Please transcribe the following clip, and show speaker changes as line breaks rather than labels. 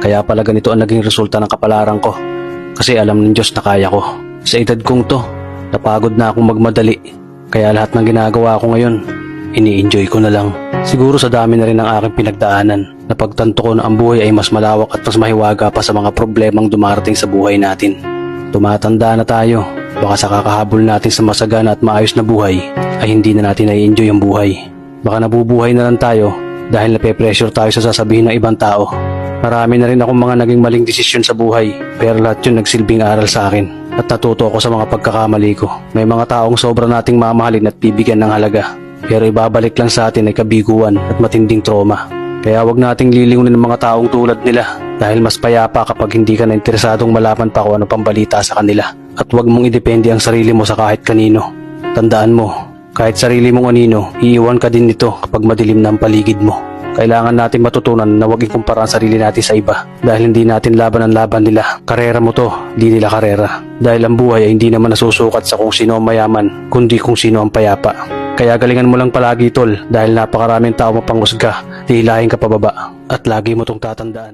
Kaya pala ganito ang naging resulta ng kapalaran ko. Kasi alam ng Diyos na kaya ko. Sa edad kong to, napagod na akong magmadali. Kaya lahat ng ginagawa ko ngayon, ini-enjoy ko na lang. Siguro sa dami na rin ng aking pinagdaanan, napagtanto ko na ang buhay ay mas malawak at mas mahiwaga pa sa mga problemang dumarating sa buhay natin. Tumatanda na tayo, baka sa kakahabol natin sa masagana at maayos na buhay, ay hindi na natin nai-enjoy ang buhay. Baka nabubuhay na lang tayo dahil nape-pressure tayo sa sasabihin ng ibang tao. Marami na rin akong mga naging maling desisyon sa buhay, pero lahat yun nagsilbing aral sa akin at natuto ako sa mga pagkakamali ko. May mga taong sobra nating mamahalin at bibigyan ng halaga, pero ibabalik lang sa atin ay kabiguan at matinding trauma. Kaya wag nating lilingunin ng mga taong tulad nila dahil mas payapa kapag hindi ka na interesadong malaman pa kung ano pang balita sa kanila. At wag mong idepende ang sarili mo sa kahit kanino. Tandaan mo, kahit sarili mong anino, iiwan ka din nito kapag madilim na ang paligid mo. Kailangan natin matutunan na huwag ikumpara ang sarili natin sa iba dahil hindi natin laban ang laban nila. Karera mo to, di nila karera. Dahil ang buhay ay hindi naman nasusukat sa kung sino ang mayaman, kundi kung sino ang payapa. Kaya galingan mo lang palagi tol dahil napakaraming tao mapanghusga, hihilahin ka pababa at lagi mo tong tatandaan.